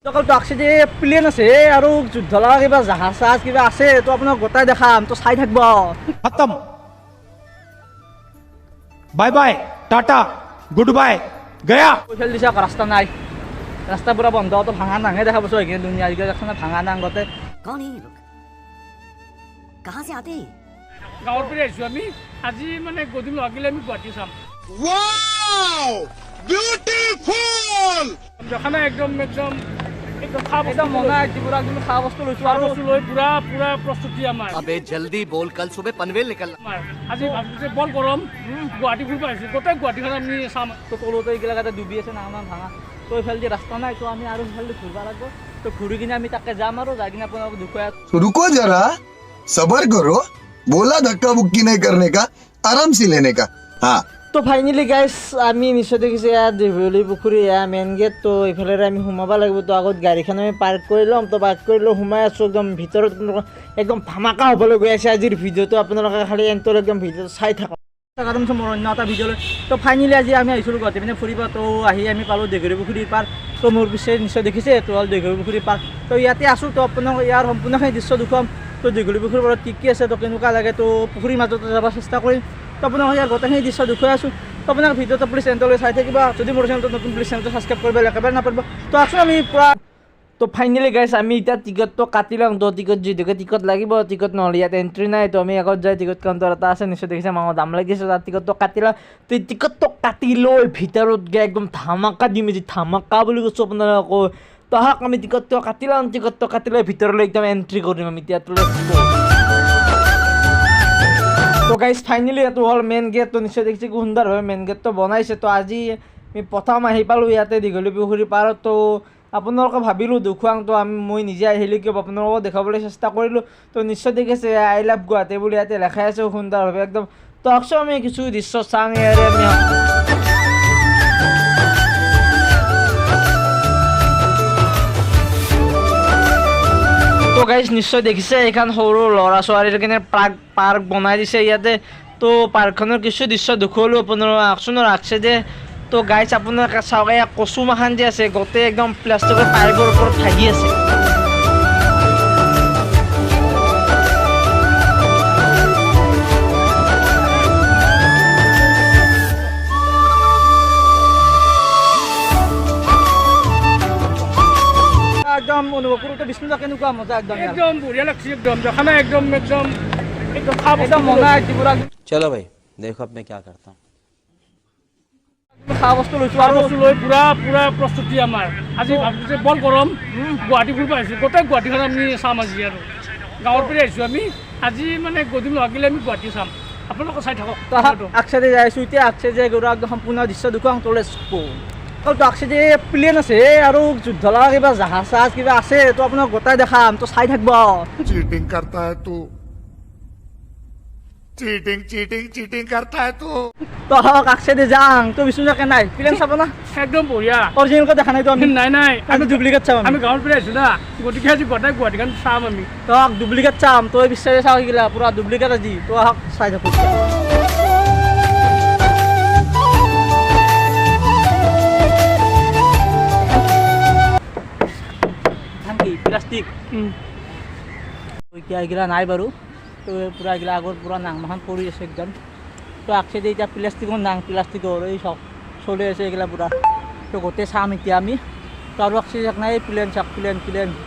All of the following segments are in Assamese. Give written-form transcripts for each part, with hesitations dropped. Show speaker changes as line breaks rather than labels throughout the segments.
অকল টক্সি যে প্লেন আছে আৰু যুদ্ধ লগা কিবা জাহাজ চাহাজ কিবা আছে তো আপোনাক গোটাই দেখাম তো চাই থাকিব
खत्म bye bye tata goodbye गया
কৈফেল দিছে আকৌ ৰাস্তা নাই ৰাস্তা পুৰা বন্ধ তো ভাঙা নাঙে দেখা পাইছো এইখিনি দুনিয়া দেখোন ভাঙা নাং গতে
कौन है ये लोग कहाँ से आते हैं
গাঁৱৰ পৰা আহিছোঁ আমি আজি মানে গধূলি লাগিলে আমি গুৱাহাটী চাম দেখা নাই একদম একদম একদম খোৱা
একদম মনা পুৰা একদম খোৱা বস্তু লৈছো আৰু
বস্তু লৈ পুৰা পুৰা প্ৰস্তুতি আমাৰ
अबे जल्दी बोल कल सुबह पनवेल निकलना
আমাৰ আজি ভাবিছোঁ বৰ গৰম গুৱাহাটী ফুৰিব আহিছোঁ গোটেই গুৱাহাটীখন আমি চাম
তো তলতে এইগিলাক ডুবি আছে নাঙমান ভাঙা তো এইফালেদি ৰাস্তা নাই তো আমি আৰু সেইফালেদি ঘূৰিব লাগিব তো ঘূৰি কিনে আমি তাকে যাম আৰু যাই কিনে আপোনাক দেখুৱাই
तो रुको जरा सबर करो बोला धक्का बुक्की नहीं करने का आराम से लेने का हाँ
তো ফাইনেলি গাইছ আমি নিশ্চয় দেখিছোঁ ইয়াত দীঘলী পুখুৰী এয়া মেইন গেট তো এইফালে আমি সোমাব লাগিব তো আগত গাড়ীখন আমি পাৰ্ক কৰি ল'ম তো পাৰ্ক কৰি লৈ সোমাই আছোঁ একদম ভিতৰত একদম ধামাকা হ'বলৈ গৈ আছে আজিৰ ভিডিঅ'টো আপোনালোকে খালি এণ্টৰ একদম ভিডিঅ'টো চাই থাকক কাৰণ মোৰ অন্য এটা ভিডিঅ'লৈ তো ফাইনেলি আজি আমি আহিছিলোঁ গুৱাহাটী পিনে ফুৰিব তো আহি আমি পালোঁ দীঘলী পুখুৰীৰ পাৰ তো মোৰ পিছে নিশ্চয় দেখিছে তো হ'ল দীঘলী পুখুৰীৰ পাৰ তো ইয়াতে আছোঁ তো আপোনাক ইয়াৰ সম্পূৰ্ণখিনি দৃশ্য দেখুৱাম তো দীঘলী পুখুৰীৰ পাৰত কি আছে তো কেনেকুৱা লাগে তো পুখুৰীৰ মাজতে যাব চেষ্টা কৰিম তো আপোনাক ইয়াৰ গোটেইখিনি দৃশ্য দেখুৱাই আছোঁ তো আপোনাক ভিডিঅ'টো প্লিজ এণ্টলৈ চাই থাকিবা যদি মোৰ চেনেলটো নতুন প্লিজ চেনেলটো ছাবস্ক্ৰাইব কৰিব একেবাৰে নাপাৰিব তো আছোঁ আমি পূৰা তো ফাইনেলি গাইছ আমি এতিয়া টিকটটো কাটি লওঁ তো টিকট যিহেতুকে টিকট লাগিব টিকট নহ'লে ইয়াত এণ্ট্ৰি নাই তো আমি আগত যাই টিকট কাউণ্টাৰ এটা আছে নিশ্চয় দেখিছে মানুহৰ দাম লাগিছে তাত টিকটটো কাটি লওঁ তো টিকটটো কাটি লৈ ভিতৰত গৈ একদম ধামাকা দিম যে ধামাকা বুলি কৈছোঁ আপোনালোকক তো আহক আমি টিকটটো কাটি লওঁ টিকটটো কাটি লৈ ভিতৰলৈ একদম এণ্ট্ৰি কৰিম আমি এতিয়া তো গাইজ ফাইনেলি এইটো হ'ল মেইন গেট তো নিশ্চয় দেখিছে কি সুন্দৰভাৱে মেইন গেটটো বনাইছে তো আজি আমি প্ৰথম আহি পালোঁ ইয়াতে দীঘলী পুখুৰী পাৰত তো আপোনালোকে ভাবিলোঁ দেখুৱাওঁ তো মই নিজে আহিলোঁ কিয় আপোনালোকক দেখাবলৈ চেষ্টা কৰিলোঁ তো নিশ্চয় দেখিছে আই লাভ গুৱাহাটী বুলি ইয়াতে লেখাই আছে সুন্দৰভাৱে একদম তো আকচোন আমি কিছু দৃশ্য চাওঁ ইয়াৰে আমি তো গাইজ নিশ্চয় দেখিছে এইখন সৰু ল'ৰা ছোৱালীৰ কাৰণে পাৰ্ক বনাই দিছে ইয়াতে তো পাৰ্কখনৰ কিছু দৃশ্য দেখুৱালোঁ আপোনালোকক আকচোন ৰাখছে যে তো গাইজ আপোনালোকে চাওক এয়া কচু মাখান যে আছে গোটেই একদম প্লাষ্টিকৰ পাইপৰ ওপৰত থাকি আছে একদম অনুভৱ কৰোঁতে বিষ্ণুদা কেনেকুৱা মজা একদম
একদম বঢ়িয়া লাগছে একদম দেখা নাই একদম একদম একদম খোৱা
একদম মজা পুৰা
चलो भाई देखो अब मैं क्या करता हूँ
খোৱা বস্তু লৈছোঁ
খোৱা
আৰু
বস্তু লৈ পুৰা পুৰা প্ৰস্তুতি আমাৰ আজি ভাবিছোঁ বৰ গৰম গুৱাহাটী ফুৰিব আহিছোঁ গোটেই গুৱাহাটীখন আমি চাম আজি আৰু গাঁৱৰ পৰা আহিছোঁ আমি আজি মানে গধূলি লাগিলে আমি গুৱাহাটী চাম আপোনালোকে চাই থাকক
আকচেদি যাই আছোঁ এতিয়া আকচেদি যাই গৈ একদম সম্পূৰ্ণ দৃশ্য দেখুৱাওঁ তোলে অকল টক্সি যে প্লেন আছে আৰু যুদ্ধ লগা কিবা জাহাজ চাহাজ কিবা আছে তো আপোনাক গোটাই দেখাম তো চাই থাকিব
चीटिंग करता है तू चीटिंग चीटिंग चीटिंग करता है तू
তো আহক আকচেদি যাওঁ তো বিষ্ণুদাকে নাই প্লেন চাব না
একদম বঢ়িয়া
অৰিজিনেলকৈ দেখা নাই তো আমি
নাই নাই
আমি ডুপ্লিকেট চাম
আমি গাঁৱৰ পৰা আহিছোঁ না গতিকে আজি গোটেই গুৱাহাটীখন চাম আমি
তো আহক ডুপ্লিকেট চাম তো বিচাৰি চাওঁ সেইগিলা পূৰা ডুপ্লিকেট আজি তো আহক চাই থাকোঁ প্লাষ্টিক এতিয়া এইগিলা নাই বাৰু তো পূৰা এইগিলা আগৰ পূৰা নাংমাখান পৰি আছে একদম তো আকচেদি এতিয়া প্লাষ্টিকৰ নাং প্লাষ্টিকৰ এই চব চলি আছে এইগিলা পূৰা তো গোটেই চাম এতিয়া আমি তো আৰু আকচেদি চাওক নাই প্লেন চাওক প্লেন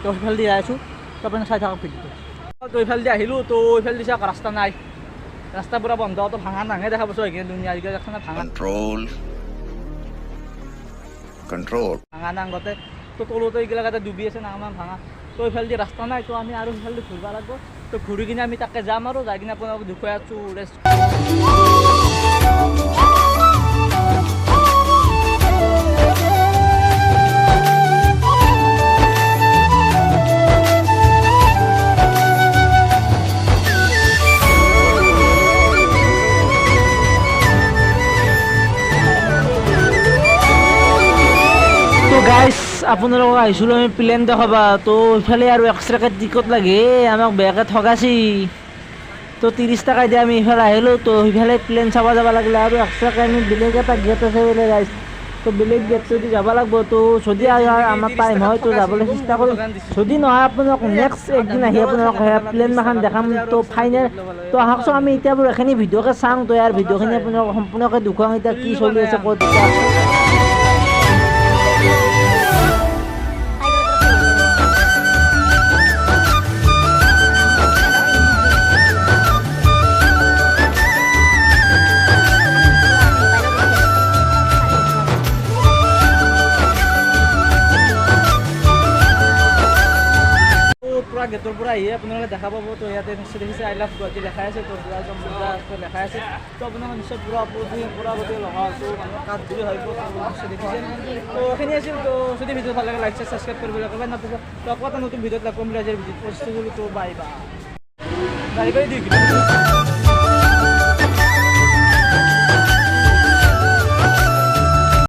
তো সেইফালেদি যাই আছোঁ তো আপুনি চাই থাকক ভিডিঅ'টো তো এইফালেদি আহিলোঁ তো এইফালেদি চাওক ৰাস্তা নাই ৰাস্তা পূৰা বন্ধ তো ভাঙা নাঙে দেখা পাইছোঁ এইখিনি দুনিয়া এইগিলা দেখোন ভাঙা
कंट्रोल
ভাঙা নাং গোটেই তো তলতে এইগিলাক ডুবি আছে নাঙমান ভাঙা তো এইফালেদি ৰাস্তা নাই তো আমি আৰু সেইফালেদি ঘূৰিব লাগিব তো ঘূৰি কিনে আমি তাকে যাম আৰু যাই কিনে আপোনালোকক দেখুৱাই আছোঁ তো গাইছ আপোনালোকক আহিছিলোঁ আমি প্লেন দেখাবা তো ইফালে আৰু এক্সট্ৰাকৈ টিকট লাগে আমাক বেয়াকৈ ঠগাইছি তো 30 টকা দিয়ে আমি ইফালে আহিলোঁ তো সিফালে প্লেন চাব যাব লাগিলে আৰু এক্সট্ৰাকৈ আমি বেলেগ এটা গেট আছে বোলে গাইছ তো বেলেগ গেটটোদি যাব লাগিব তো যদি আমাৰ টাইম হয় তো যাবলৈ চেষ্টা কৰিম যদি নহয় আপোনালোক নেক্সট একদিন আহি আপোনালোক প্লেন মাখান দেখাম তো ফাইনেল তো আহকচোন আমি এতিয়া বোৰ এখিনি ভিডিঅ'কে চাওঁ তো ইয়াৰ ভিডিঅ'খিনি আপোনালোকক সম্পূৰ্ণকৈ দেখুৱাম এতিয়া কি চলি আছে ক'ত পুৰা গেটৰ পৰা আহি আপোনালোকে দেখা পাব তো ইয়াতে নিশ্চয় দেখিছে আই লাভ গুৱাহাটী লেখা আছে তো একদম লেখা আছে তো আপোনালোকে নিশ্চয় পুৰা গোটেই লগা আছোঁ মানুহ কাঠ বুলি ভাবিব নিশ্চয় দেখিছে তো এইখিনি আছিল তো যদি ভিডিঅ' ভাল লাগে লাইক ছাবস্ক্ৰাইব কৰিব লাগে নাপাব তো আকৌ এটা নতুন ভিডিঅ'ত লগ পাম বুলি আজিৰ ভিডিঅ'ত পষ্ট কৰিলোঁ তো বাই বাই 2 কিলোমিটাৰ